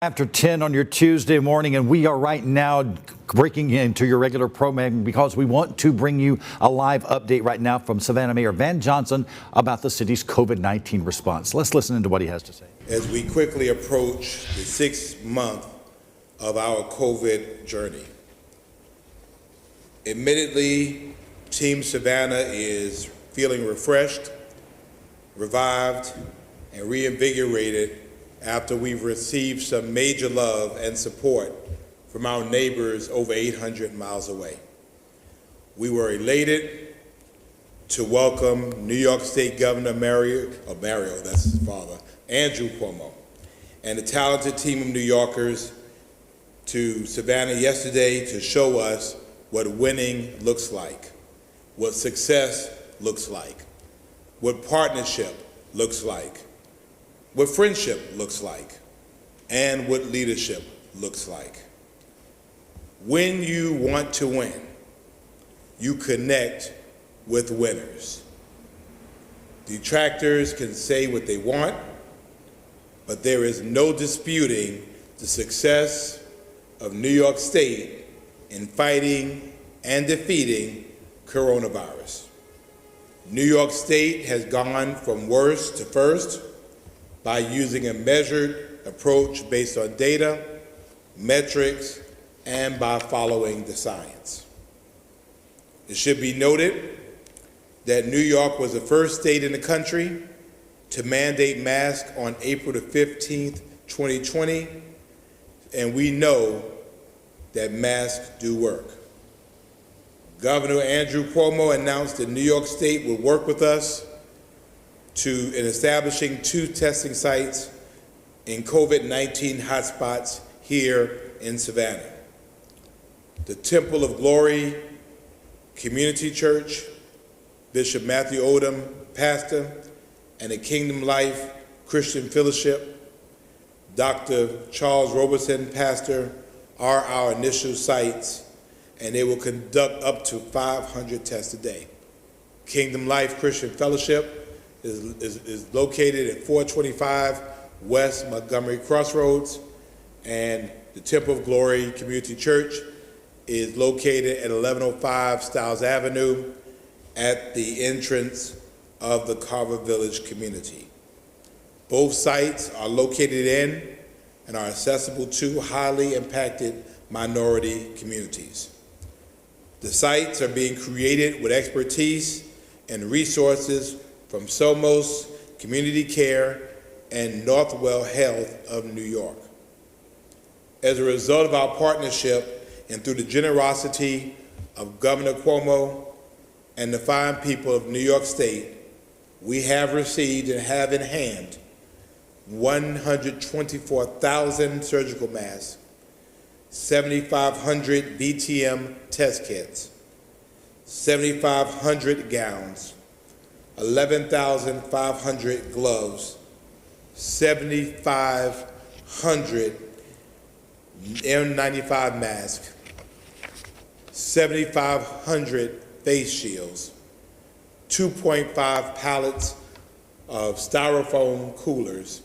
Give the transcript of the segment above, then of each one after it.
After 10 on your Tuesday morning, and we are right now breaking into your regular program because we want to bring you a live update right now from Savannah Mayor Van Johnson about the city's COVID-19 response. Let's listen into what he has to say. As we quickly approach the 6th month of our COVID journey, admittedly, Team Savannah is feeling refreshed, revived, and reinvigorated after we've received some major love and support from our neighbors over 800 miles away. We were elated to welcome New York State Governor Mario, that's his father, Andrew Cuomo, and a talented team of New Yorkers to Savannah yesterday to show us what winning looks like, what success looks like, what partnership looks like, what friendship looks like, and what leadership looks like. When you want to win, you connect with winners. Detractors can say what they want, but there is no disputing the success of New York State in fighting and defeating coronavirus. New York State has gone from worst to first by using a measured approach based on data, metrics, and by following the science. It should be noted that New York was the first state in the country to mandate masks on April the 15th, 2020, and we know that masks do work. Governor Andrew Cuomo announced that New York State would work with us in establishing 2 testing sites in COVID-19 hotspots here in Savannah. The Temple of Glory Community Church, Bishop Matthew Odom, pastor, and the Kingdom Life Christian Fellowship, Dr. Charles Roberson, pastor, are our initial sites, and they will conduct up to 500 tests a day. Kingdom Life Christian Fellowship is located at 425 West Montgomery Crossroads, and the Temple of Glory Community Church is located at 1105 Stiles Avenue at the entrance of the Carver Village community. Both sites are located in and are accessible to highly impacted minority communities. The sites are being created with expertise and resources from Somos Community Care and Northwell Health of New York. As a result of our partnership and through the generosity of Governor Cuomo and the fine people of New York State, we have received and have in hand 124,000 surgical masks, 7,500 BTM test kits, 7,500 gowns, 11,500 gloves, 7,500 N95 masks, 7,500 face shields, 2.5 pallets of styrofoam coolers,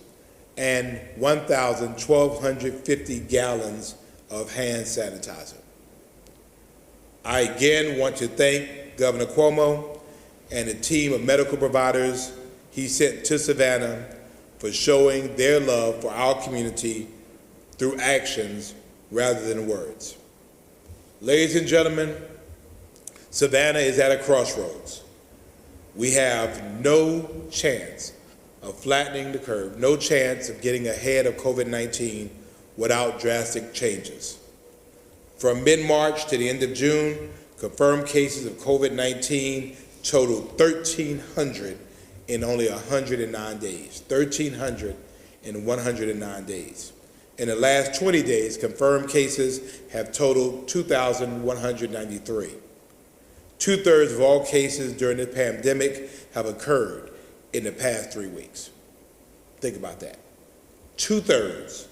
and 1,250 gallons of hand sanitizer. I again want to thank Governor Cuomo and the team of medical providers he sent to Savannah for showing their love for our community through actions rather than words. Ladies and gentlemen, Savannah is at a crossroads. We have no chance of flattening the curve, no chance of getting ahead of COVID-19 without drastic changes. From mid-March to the end of June, confirmed cases of COVID-19 totaled 1,300 in only 109 days, 1,300 in 109 days. In the last 20 days, confirmed cases have totaled 2,193. 2/3 of all cases during the pandemic have occurred in the past 3 weeks. Think about that. 2/3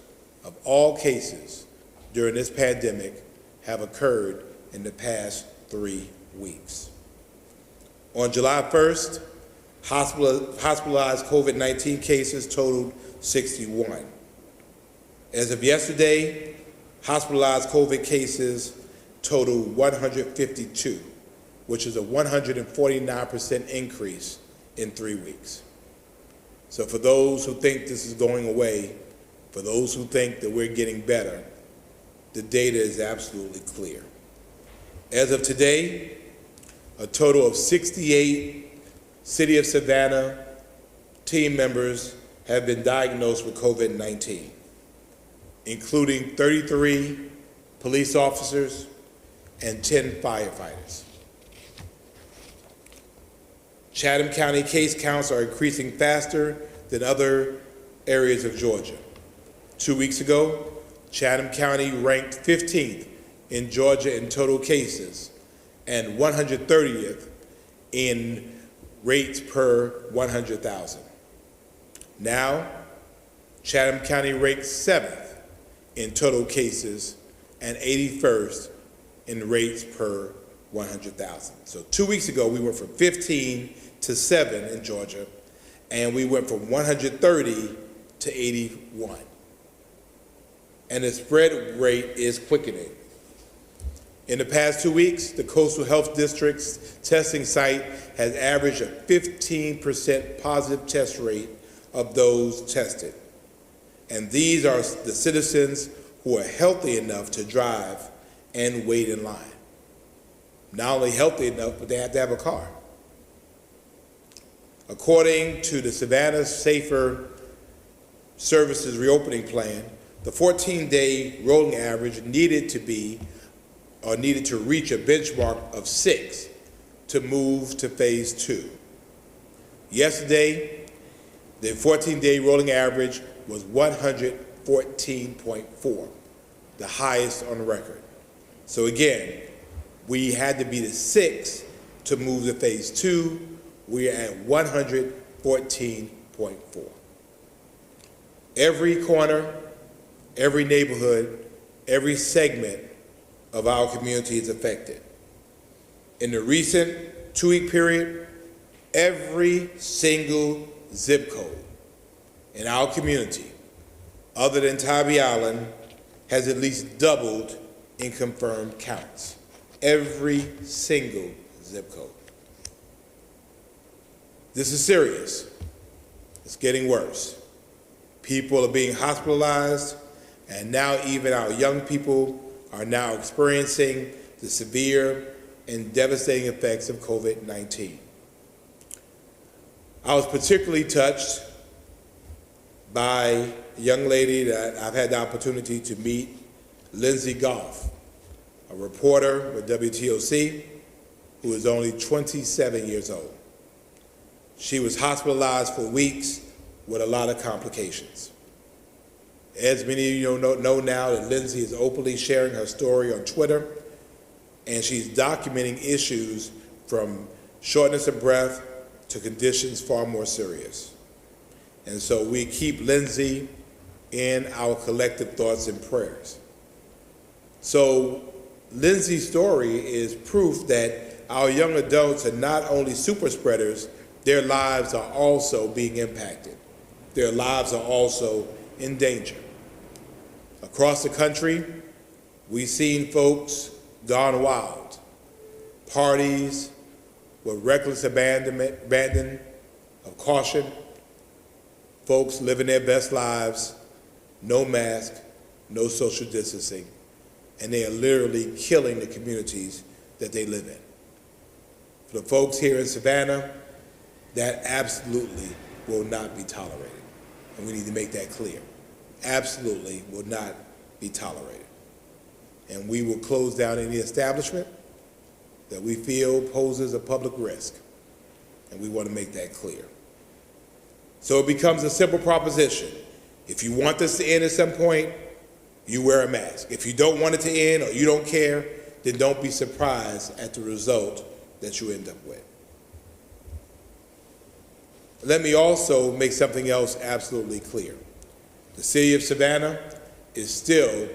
of all cases during this pandemic have occurred in the past 3 weeks. On July 1st, hospitalized COVID-19 cases totaled 61. As of yesterday, hospitalized COVID cases total 152, which is a 149% increase in 3 weeks. So for those who think this is going away, for those who think that we're getting better, the data is absolutely clear. As of today, a total of 68 City of Savannah team members have been diagnosed with COVID-19, including 33 police officers and 10 firefighters. Chatham County case counts are increasing faster than other areas of Georgia. 2 weeks ago, Chatham County ranked 15th in Georgia in total cases and 130th in rates per 100,000. Now, Chatham County ranks 7th in total cases and 81st in rates per 100,000. So 2 weeks ago, we went from 15 to 7 in Georgia, and we went from 130 to 81. And the spread rate is quickening. In the past 2 weeks, the Coastal Health District's testing site has averaged a 15% positive test rate of those tested. And these are the citizens who are healthy enough to drive and wait in line. Not only healthy enough, but they have to have a car. According to the Savannah Safer Services Reopening Plan, the 14-day rolling average needed to reach a benchmark of 6 to move to phase 2. Yesterday, the 14-day rolling average was 114.4, the highest on record. So again, we had to be the 6 to move to phase 2. We are at 114.4. Every corner, every neighborhood, every segment of our community is affected. In the recent 2-week period, every single zip code in our community, other than Tybee Island, has at least doubled in confirmed counts. Every single zip code. This is serious. It's getting worse. People are being hospitalized, and now even our young people are now experiencing the severe and devastating effects of COVID-19. I was particularly touched by a young lady that I've had the opportunity to meet, Lindsay Goff, a reporter with WTOC, who is only 27 years old. She was hospitalized for weeks with a lot of complications. As many of you know now, that Lindsay is openly sharing her story on Twitter, and she's documenting issues from shortness of breath to conditions far more serious. And so we keep Lindsay in our collective thoughts and prayers. So Lindsay's story is proof that our young adults are not only super spreaders, their lives are also being impacted. Their lives are also in danger. Across the country, we've seen folks gone wild. Parties with reckless abandon of caution. Folks living their best lives, no mask, no social distancing, and they are literally killing the communities that they live in. For the folks here in Savannah, that absolutely will not be tolerated. And we need to make that clear. Absolutely will not be tolerated. And we will close down any establishment that we feel poses a public risk. And we want to make that clear. So it becomes a simple proposition. If you want this to end at some point, you wear a mask. If you don't want it to end or you don't care, then don't be surprised at the result that you end up with. Let me also make something else absolutely clear. The City of Savannah is still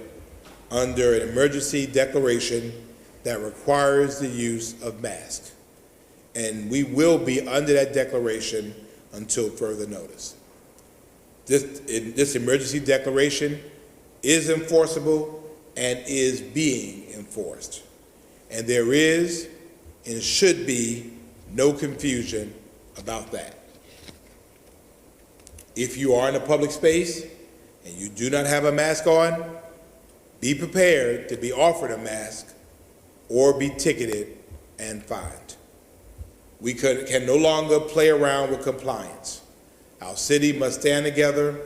under an emergency declaration that requires the use of masks. And we will be under that declaration until further notice. This emergency declaration is enforceable and is being enforced. And there is and should be no confusion about that. If you are in a public space and you do not have a mask on, be prepared to be offered a mask or be ticketed and fined. We can no longer play around with compliance. Our city must stand together,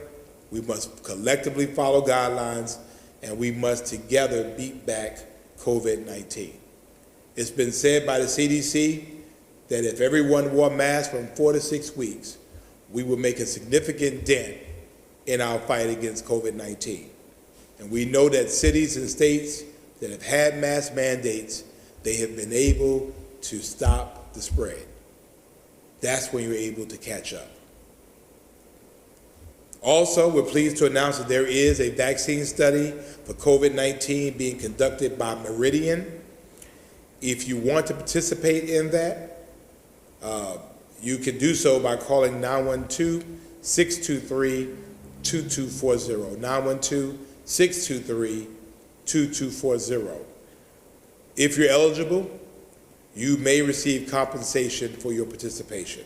we must collectively follow guidelines, and we must together beat back COVID-19. It's been said by the CDC that if everyone wore masks from 4 to 6 weeks, we would make a significant dent in our fight against COVID-19. And we know that cities and states that have had mask mandates, they have been able to stop the spread. That's when you're able to catch up. Also, we're pleased to announce that there is a vaccine study for COVID-19 being conducted by Meridian. If you want to participate in that, you can do so by calling 912-623-2240, 912-623-2240. If you're eligible, you may receive compensation for your participation.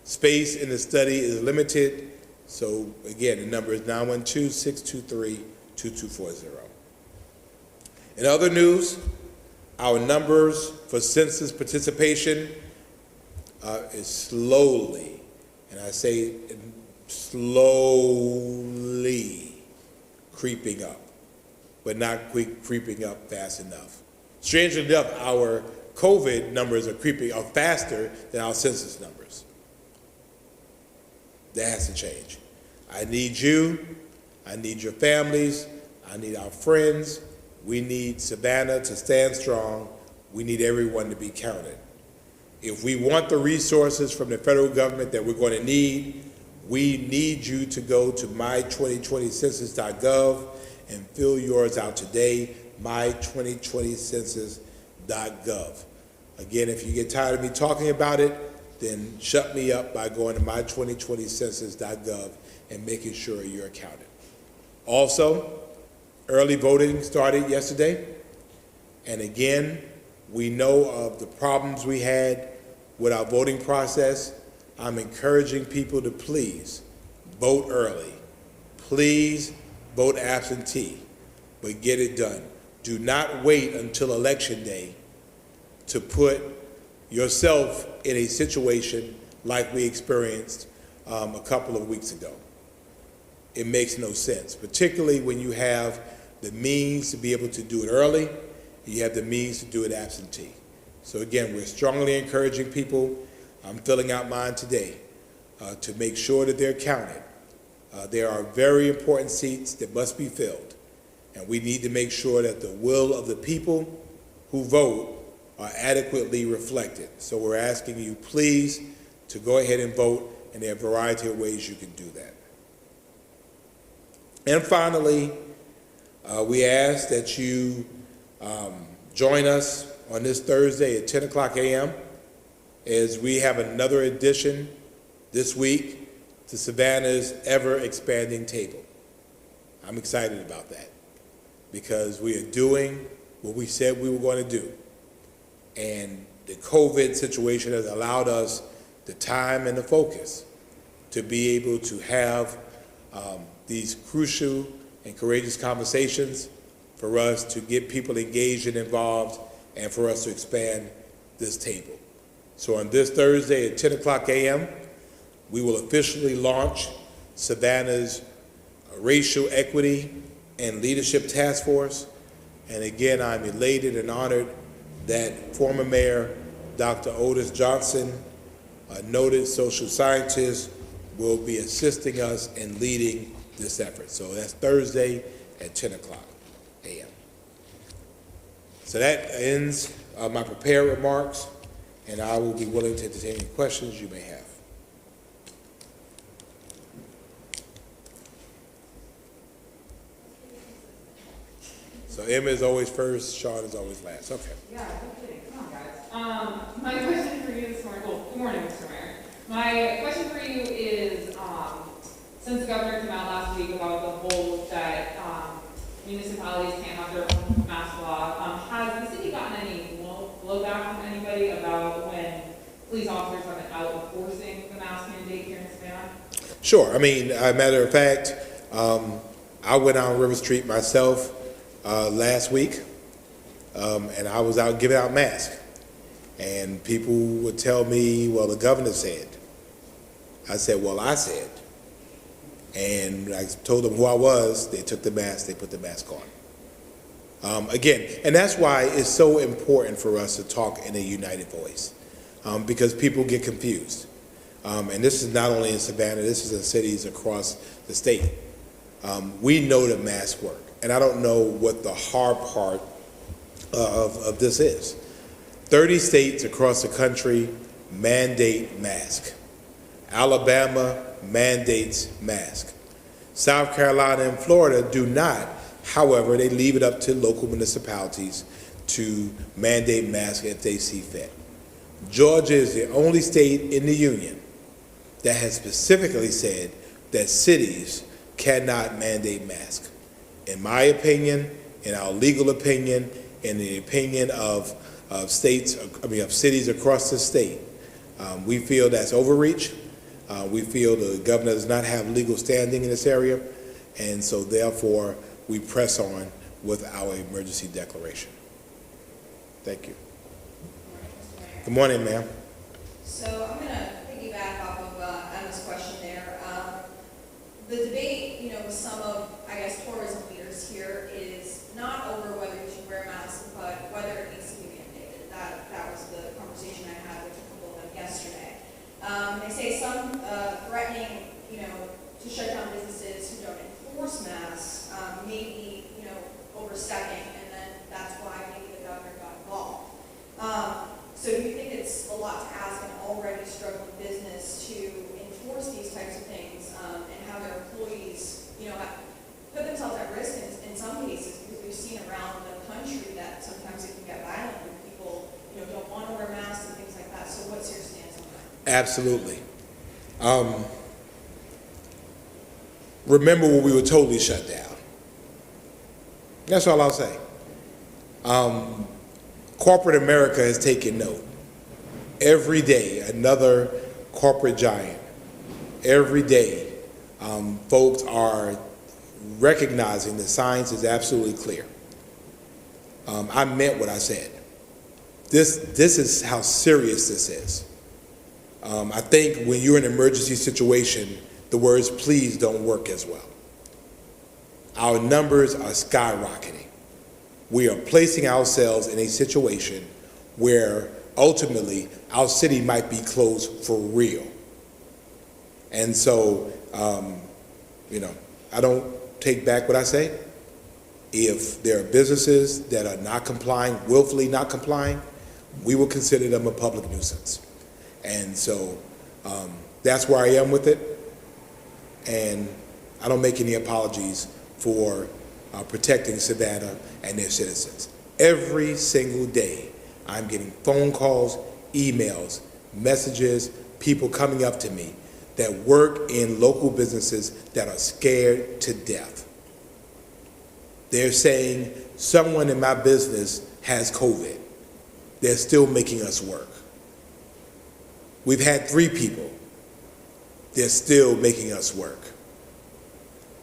Space in the study is limited, so again, the number is 912-623-2240. In other news, our numbers for census participation is slowly, and I say slowly, creeping up, but not creeping up fast enough. Strangely enough, our COVID numbers are faster than our census numbers. That has to change. I need you, I need your families, I need our friends. We need Savannah to stand strong. We need everyone to be counted. If we want the resources from the federal government that we're going to need, we need you to go to my2020census.gov and fill yours out today, my2020census.gov. Again, if you get tired of me talking about it, then shut me up by going to my2020census.gov and making sure you're counted. Also, early voting started yesterday, and again, we know of the problems we had with our voting process. I'm encouraging people to please vote early. Please vote absentee, but get it done. Do not wait until Election Day to put yourself in a situation like we experienced a couple of weeks ago. It makes no sense, particularly when you have the means to be able to do it early, you have the means to do it absentee. So again, we're strongly encouraging people, I'm filling out mine today, to make sure that they're counted. There are very important seats that must be filled, and we need to make sure that the will of the people who vote are adequately reflected. So we're asking you, please, to go ahead and vote, and there are a variety of ways you can do that. And finally, we ask that you join us on this Thursday at 10 o'clock a.m. as we have another edition this week to Savannah's ever-expanding table. I'm excited about that because we are doing what we said we were going to do. And the COVID situation has allowed us the time and the focus to be able to have these crucial and courageous conversations for us to get people engaged and involved and for us to expand this table. So on this Thursday at 10 o'clock a.m., we will officially launch Savannah's Racial Equity and Leadership Task Force. And again, I'm elated and honored that former Mayor Dr. Otis Johnson, a noted social scientist, will be assisting us in leading this effort. So that's Thursday at 10 o'clock a.m. So that ends my prepared remarks, and I will be willing to entertain any questions you may have. So Emma is always first, Sean is always last. Okay. Yeah, no kidding. Come on, guys. My question for you this morning, well, good morning, Mr. Mayor. My question for you is, since the governor came out last week about the hold that municipalities can't have their own mask law. Has the city gotten any blowback from anybody about when police officers have been out enforcing the mask mandate here in Savannah? Sure. I mean, a matter of fact, I went out on River Street myself last week, and I was out giving out masks. And people would tell me, well, the governor said. I said, well, I said. And I told them who I was. They took the mask, they put the mask on. Again, and that's why it's so important for us to talk in a united voice, because people get confused. And this is not only in Savannah, this is in cities across the state. We know that masks work. And I don't know what the hard part of this is. 30 states across the country mandate masks. Alabama mandates masks. South Carolina and Florida do not. However, they leave it up to local municipalities to mandate masks if they see fit. Georgia is the only state in the union that has specifically said that cities cannot mandate masks. In my opinion, in our legal opinion, in the opinion of cities across the state, we feel that's overreach. We feel the governor does not have legal standing in this area, and so therefore we press on with our emergency declaration. Thank you. Good morning, ma'am. So I'm going to piggyback off of Emma's question there. The debate, with some of, tourism leaders here is not over whether you should wear masks, but whether it needs to be mandated. That was the conversation I had with a couple of them yesterday. They say some threatening, to shut down businesses who don't enforce masks, maybe, overstepping, and then that's why maybe the governor got involved. So do you think it's a lot to ask an already struggling business to enforce these types of things and have their employees, put themselves at risk in some cases, because we've seen around the country that sometimes it can get violent when people, don't want to wear masks and things like that. So what's your stance on that? Absolutely. Remember when we were totally shut down. That's all I'll say. Corporate America has taken note. Every day, another corporate giant. Every day, folks are recognizing the science is absolutely clear. I meant what I said. This is how serious this is. I think when you're in an emergency situation, the words please don't work as well. Our numbers are skyrocketing. We are placing ourselves in a situation where ultimately our city might be closed for real. And so, I don't take back what I say. If there are businesses that are not complying, willfully not complying, we will consider them a public nuisance. And so that's where I am with it. And I don't make any apologies for protecting Savannah and their citizens. Every single day, I'm getting phone calls, emails, messages, people coming up to me that work in local businesses that are scared to death. They're saying, someone in my business has COVID. They're still making us work. We've had 3 people. They're still making us work.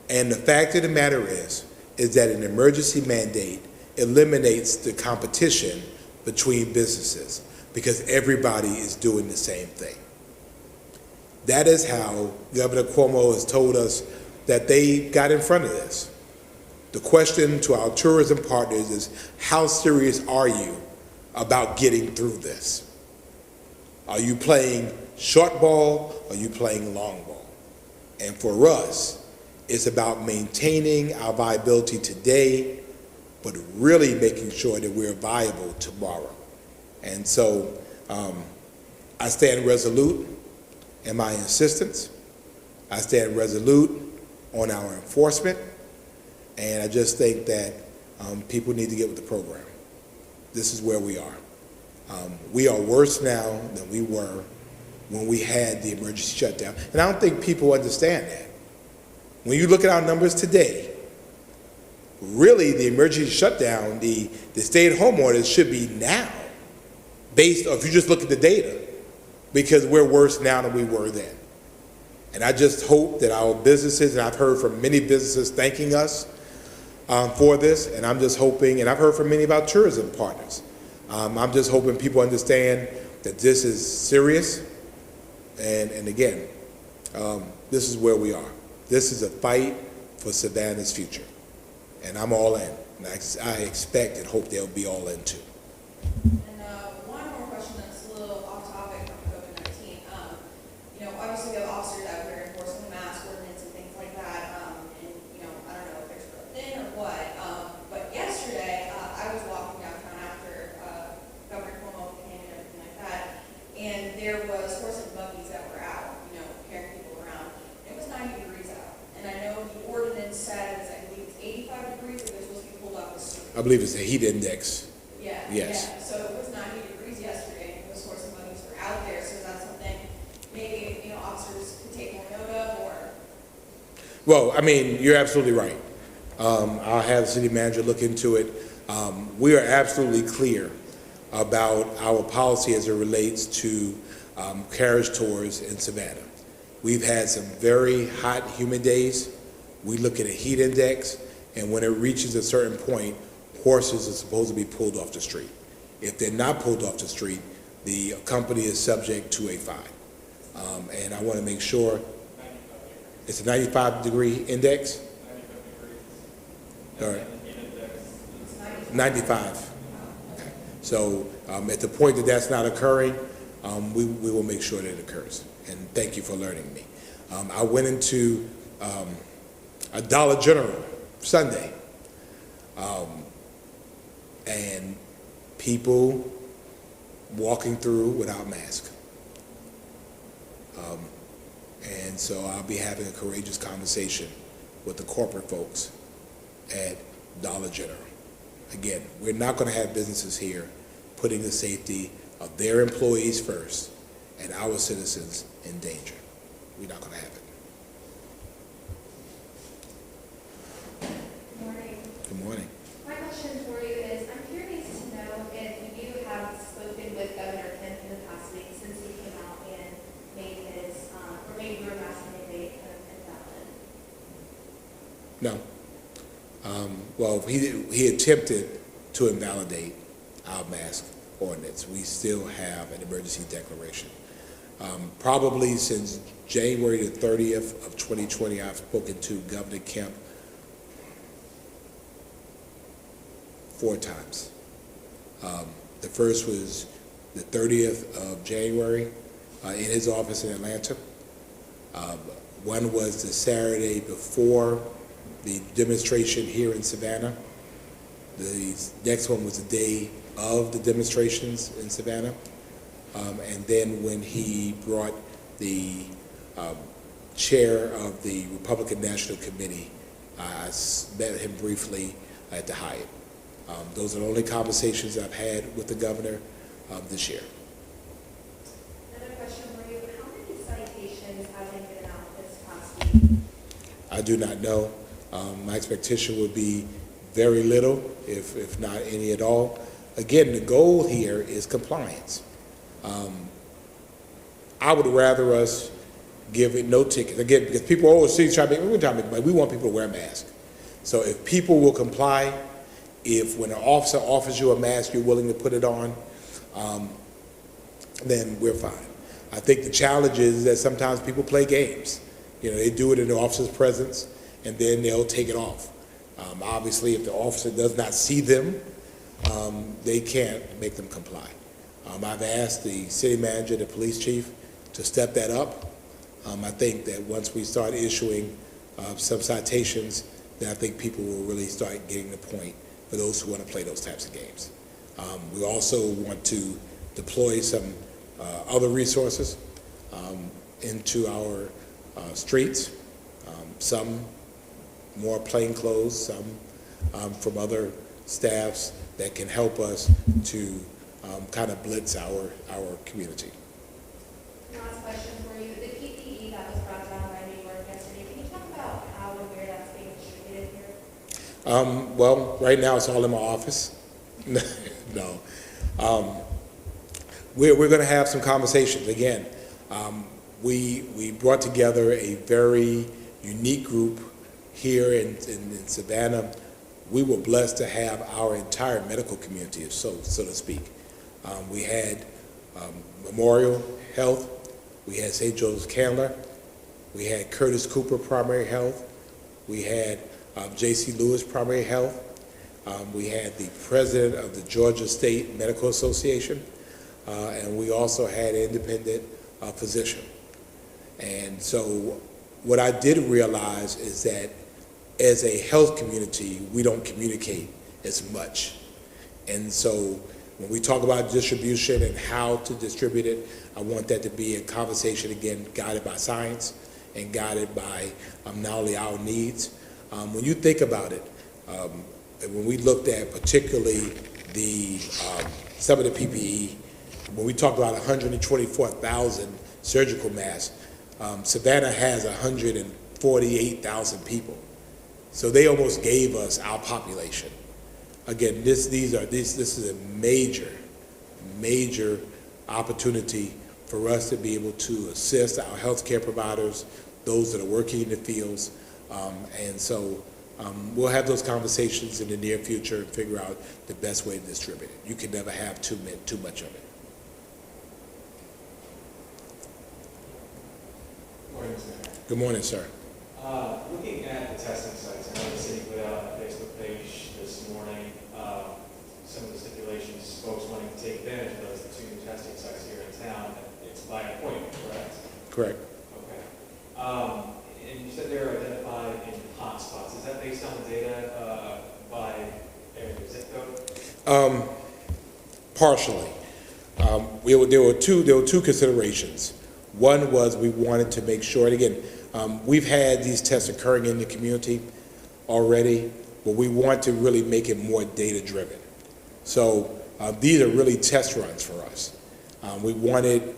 And the fact of the matter is that an emergency mandate eliminates the competition between businesses because everybody is doing the same thing. That is how Governor Cuomo has told us that they got in front of this. The question to our tourism partners is, how serious are you about getting through this? Are you playing short ball or are you playing long ball? And for us, it's about maintaining our viability today, but really making sure that we're viable tomorrow. And so I stand resolute in my insistence. I stand resolute on our enforcement. And I just think that people need to get with the program. This is where we are. We are worse now than we were when we had the emergency shutdown. And I don't think people understand that. When you look at our numbers today, really the emergency shutdown, the stay-at-home orders should be now, based on, if you just look at the data, because we're worse now than we were then. And I just hope that our businesses, and I've heard from many businesses thanking us for this, and I'm just hoping, and I've heard from many of our tourism partners, I'm just hoping people understand that this is serious, and again, this is where we are. This is a fight for Savannah's future, and I'm all in, and I expect and hope they'll be all in too. And one more question that's a little off topic from COVID-19. Obviously we have officers out here enforcing the mask ordinance and things like that. And I don't know if there's real thin or what. But yesterday I was walking downtown after Governor Cuomo came and everything like that, and there was horse and buggies that were out, carrying people around. It was 90 degrees out, and I know the ordinance says, I believe it's 85 degrees, but they're supposed to be pulled off the street. I believe it's a heat index. Yeah. Yes. Yeah. So it was 90 degrees yesterday, and those horse and buggies were out there, so that's something maybe, officers could take more note of, or? Well, I mean, you're absolutely right. I'll have the city manager look into it. We are absolutely clear about our policy as it relates to carriage tours in Savannah. We've had some very hot, humid days. We look at a heat index, and when it reaches a certain point, horses are supposed to be pulled off the street. If they're not pulled off the street, the company is subject to a fine. And I want to make sure it's a 95-degree index. All right. 95. Okay. So at the point that that's not occurring, we will make sure that it occurs. And thank you for alerting me. I went into a Dollar General Sunday, and people walking through without masks. And so I'll be having a courageous conversation with the corporate folks at Dollar General. Again, we're not going to have businesses here putting the safety of their employees first and our citizens in danger. We're not going to have it. Good morning. Good morning. My question for you is, I'm curious to know if you have spoken with Governor Kemp in the past week since he came out and made his, or made your mask mandate invalid. No. Well, he attempted to invalidate our mask ordinance. We still have an emergency declaration. Probably since January the 30th of 2020, I've spoken to Governor Kemp 4 times. The first was the 30th of January in his office in Atlanta. One was the Saturday before the demonstration here in Savannah. The next one was the day of the demonstrations in Savannah. And then when he brought the chair of the Republican National Committee, I met him briefly at the Hyatt. Those are the only conversations I've had with the governor this year. Another question for you, how many citations have been given out this past week? I do not know. My expectation would be very little, if not any at all. Again, the goal here is compliance. I would rather us give it no tickets. Again, because people overseas try to make money. We want people to wear a mask. So if people will comply, if when an officer offers you a mask, you're willing to put it on, then we're fine. I think the challenge is that sometimes people play games. They do it in the officer's presence, and then they'll take it off. Obviously, if the officer does not see them, they can't make them comply. I've asked the city manager, the police chief, to step that up. I think that once we start issuing some citations, then I think people will really start getting the point for those who want to play those types of games. We also want to deploy some other resources into our streets, some more plainclothes, some from other staffs that can help us to kind of blitz our community. Last question for you, the PPE that was brought down by New York yesterday, can you talk about how and where that's being distributed here? Well, right now it's all in my office. No. We're going to have some conversations. Again, we brought together a very unique group here in Savannah. We were blessed to have our entire medical community, so to speak. We had Memorial Health, we had St. Joseph's Candler, we had Curtis Cooper Primary Health, we had J.C. Lewis Primary Health, we had the president of the Georgia State Medical Association, and we also had an independent physician. And so what I did realize is that as a health community, we don't communicate as much. And so when we talk about distribution and how to distribute it, I want that to be a conversation, again, guided by science and guided by not only our needs. When you think about it, when we looked at particularly some of the PPE, when we talk about 124,000 surgical masks, Savannah has 148,000 people. So they almost gave us our population. Again, this is a major opportunity for us to be able to assist our healthcare providers, those that are working in the fields, and so we'll have those conversations in the near future and figure out the best way to distribute it. You can never have too much of it. Good morning, sir. Looking at the testing sites, I know the city put out a Facebook page this morning, some of the stipulations, folks wanting to take advantage of those, the 2 new testing sites here in town, it's by appointment, correct? Correct. Okay. And you said they're identified in hotspots. Is that based on the data by area zip code? Partially. There were two considerations. One was we wanted to make sure, and again, we've had these tests occurring in the community already, but we want to really make it more data-driven. So these are really test runs for us. We wanted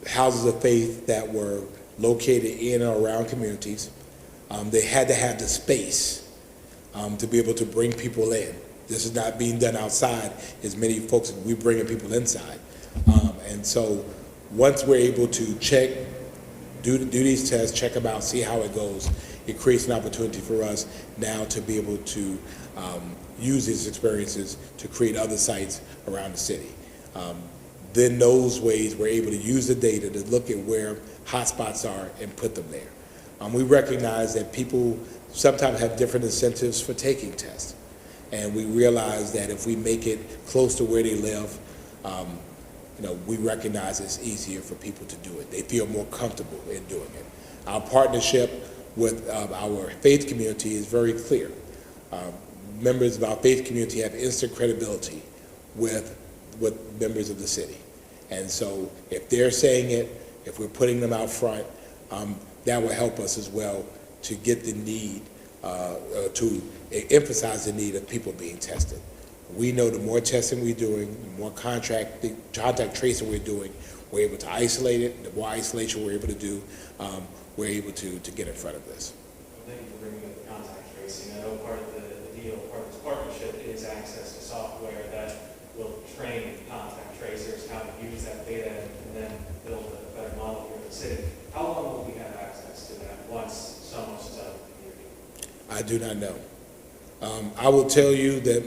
houses of faith that were located in or around communities. They had to have the space to be able to bring people in. This is not being done outside as many folks, we're bringing people inside. And so once we're able to do these tests, check them out, see how it goes, it creates an opportunity for us now to be able to use these experiences to create other sites around the city. Then those ways we're able to use the data to look at where hotspots are and put them there. We recognize that people sometimes have different incentives for taking tests. And we realize that if we make it close to where they live, we recognize it's easier for people to do it. They feel more comfortable in doing it. Our partnership with our faith community is very clear. Members of our faith community have instant credibility with members of the city. And so if they're saying it, if we're putting them out front, that will help us as well to get the need, to emphasize the need of people being tested. We know the more testing we're doing, the more contact tracing we're doing, we're able to isolate it. The more isolation we're able to do, we're able to get in front of this. Well, thank you for bringing up the contact tracing. I know part of the deal, part of this partnership is access to software that will train contact tracers how to use that data and then build a better model here in the city. How long will we have access to that once someone's out of the community? I do not know. I will tell you that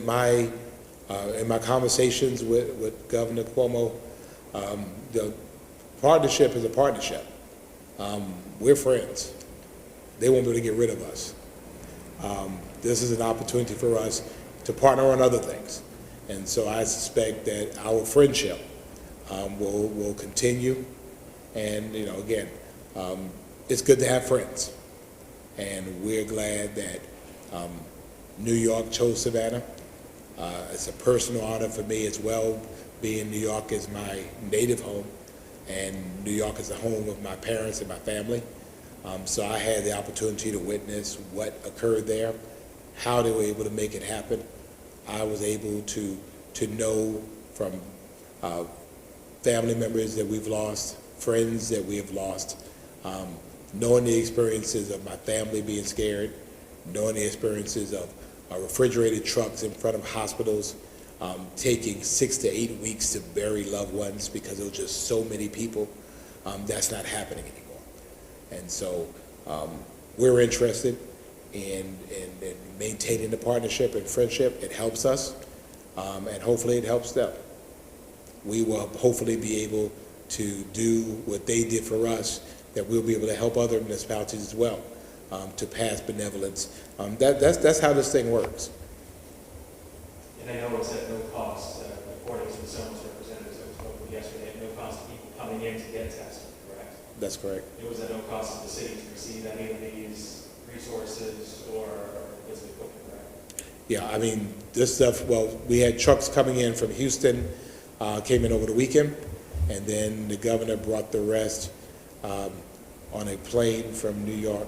in my conversations with Governor Cuomo, the partnership is a partnership. We're friends. They won't be able to get rid of us. This is an opportunity for us to partner on other things. And so I suspect that our friendship will continue. And, again, it's good to have friends. And we're glad that New York chose Savannah. It's a personal honor for me as well, being New York is my native home, and New York is the home of my parents and my family. So I had the opportunity to witness what occurred there, how they were able to make it happen. I was able to know from family members that we've lost, friends that we have lost, knowing the experiences of my family being scared, knowing the experiences of refrigerated trucks in front of hospitals, taking 6 to 8 weeks to bury loved ones because there were just so many people. That's not happening anymore. And so we're interested in maintaining the partnership and friendship. It helps us, and hopefully it helps them. We will hopefully be able to do what they did for us, that we'll be able to help other municipalities as well, to pass benevolence. That's how this thing works. And I know it's at no cost, according to the Someone's representatives that we spoke with yesterday, at no cost to people coming in to get tested, correct? That's correct. It was at no cost to the city to receive any of these resources or bits of equipment, correct? Yeah, I mean, this stuff, well, we had trucks coming in from Houston, came in over the weekend, and then the governor brought the rest on a plane from New York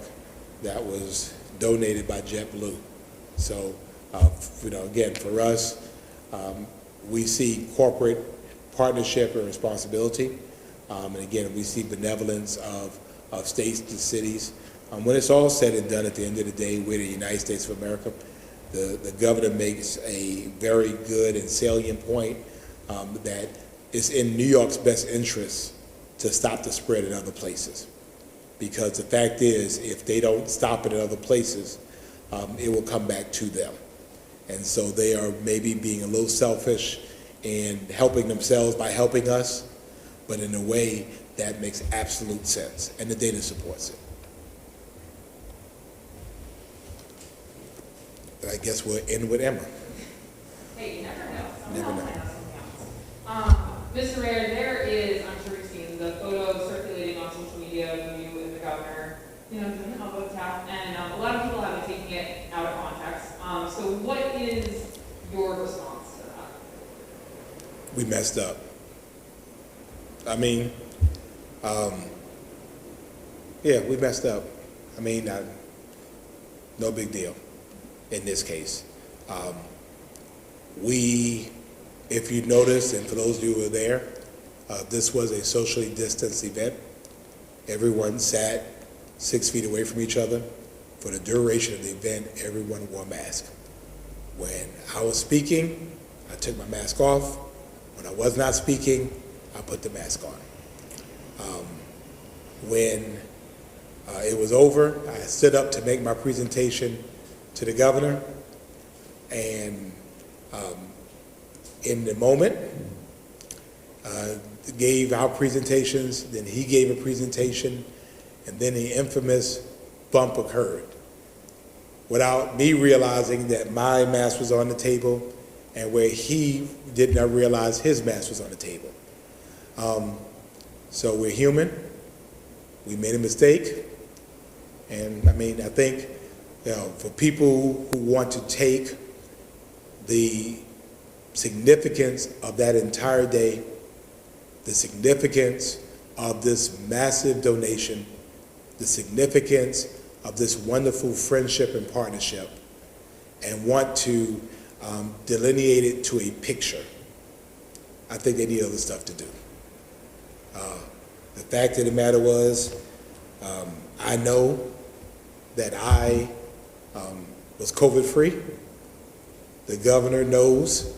that was donated by JetBlue. So, again, for us, we see corporate partnership and responsibility, and again, we see benevolence of states to cities. When it's all said and done, at the end of the day, we're the United States of America. The governor makes a very good and salient point that it's in New York's best interest to stop the spread in other places. Because the fact is, if they don't stop it in other places, it will come back to them. And so they are maybe being a little selfish in helping themselves by helping us, but in a way that makes absolute sense, and the data supports it. But I guess we'll end with Emma. Hey, you never know. Someone Never else know. might have something else. Mr. Mayor, there is, I'm sure you've seen the photos circulating on social media of you and the governor, doing the elbow tap, and a lot of people have been taking it out of context. So what is your response to that? We messed up. I mean, yeah, we messed up. I mean, no big deal in this case. If you notice, and for those of you who were there, this was a socially distanced event. Everyone sat 6 feet away from each other. For the duration of the event, everyone wore a mask. When I was speaking, I took my mask off. When I was not speaking, I put the mask on. When it was over, I stood up to make my presentation to the governor, and in the moment, gave our presentations, then he gave a presentation, and then the infamous bump occurred without me realizing that my mask was on the table, and where he did not realize his mask was on the table. So we're human. We made a mistake. And I mean, I think, for people who want to take the significance of that entire day, the significance of this massive donation, the significance of this wonderful friendship and partnership, and want to delineate it to a picture, I think they need other stuff to do. The fact of the matter was, I know that I was COVID-free. The governor knows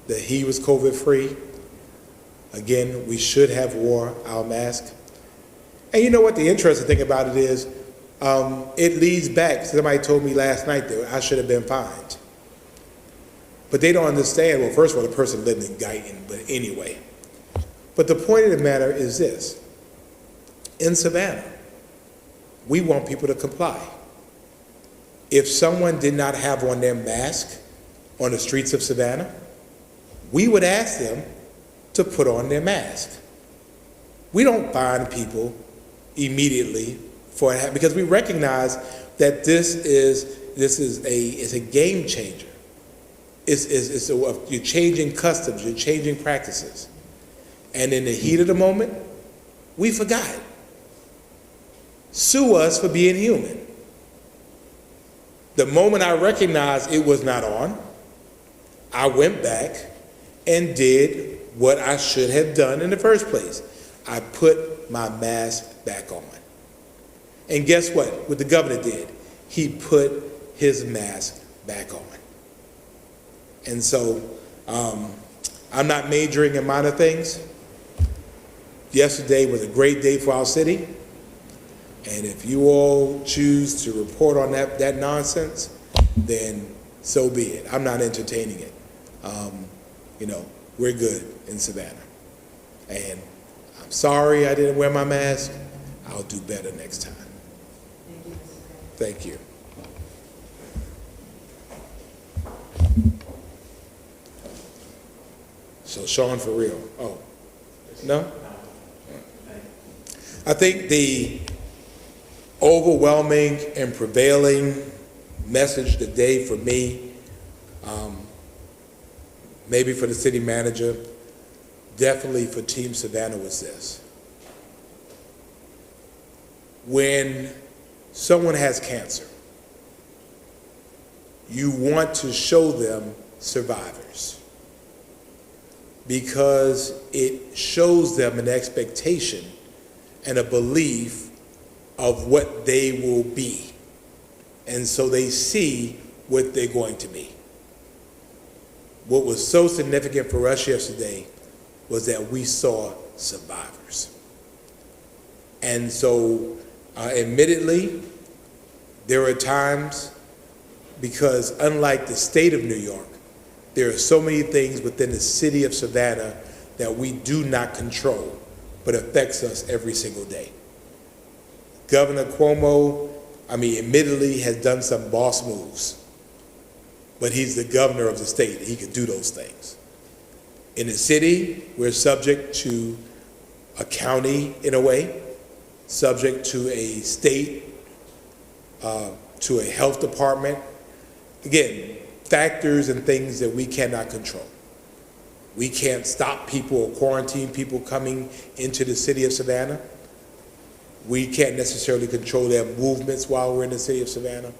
that he was COVID-free. Again, we should have wore our mask. And you know what the interesting thing about it is? It leads back. Somebody told me last night that I should have been fined. But they don't understand. Well, first of all, the person lived in Guyton, but anyway. But the point of the matter is this. In Savannah, we want people to comply. If someone did not have on their mask on the streets of Savannah, we would ask them to put on their mask. We don't fine people immediately for it, because we recognize that this is a game changer. You're changing customs, you're changing practices. And in the heat of the moment, we forgot. Sue us for being human. The moment I recognized it was not on, I went back and did what I should have done in the first place. I put my mask back on. And guess what the governor did? He put his mask back on. And so I'm not majoring in minor things. Yesterday was a great day for our city. And if you all choose to report on that nonsense, then so be it. I'm not entertaining it. You know, we're good in Savannah. And I'm sorry I didn't wear my mask. I'll do better next time. Thank you. So Sean, for real. Oh, no? I think the overwhelming and prevailing message today for me, maybe for the city manager, definitely for Team Savannah, was this. When someone has cancer, you want to show them survivors because it shows them an expectation and a belief of what they will be. And so they see what they're going to be. What was so significant for us yesterday was that we saw survivors. And so, admittedly, there are times, because unlike the state of New York, there are so many things within the city of Savannah that we do not control, but affects us every single day. Governor Cuomo, admittedly has done some boss moves, but he's the governor of the state. He can do those things. In the city, we're subject to a county in a way, subject to a state, to a health department. Again, factors and things that we cannot control. We can't stop people or quarantine people coming into the city of Savannah. We can't necessarily control their movements while we're in the city of Savannah.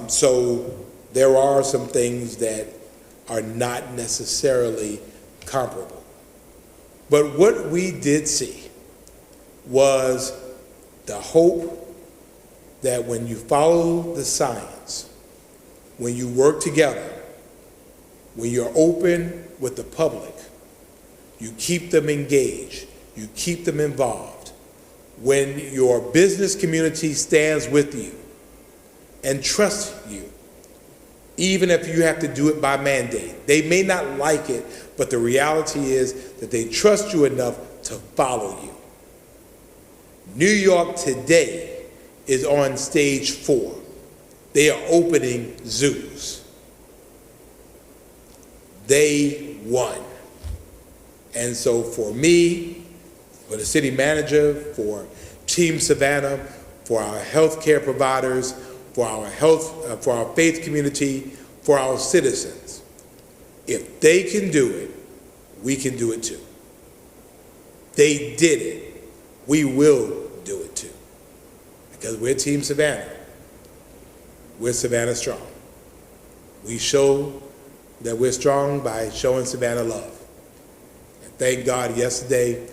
So there are some things that are not necessarily comparable. But what we did see was the hope that when you follow the science, when you work together, when you're open with the public, you keep them engaged, you keep them involved. When your business community stands with you and trusts you, even if you have to do it by mandate. They may not like it, but the reality is that they trust you enough to follow you. New York today is on stage 4. They are opening zoos. They won. And so for me, for the city manager, for Team Savannah, for our healthcare providers, for our faith community, for our citizens, if they can do it, we can do it too. They did it. We will do it too. Because we're Team Savannah. We're Savannah strong. We show that we're strong by showing Savannah love. And thank God yesterday,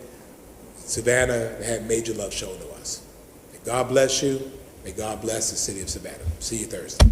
Savannah had major love shown to us. May God bless you. May God bless the city of Savannah. See you Thursday.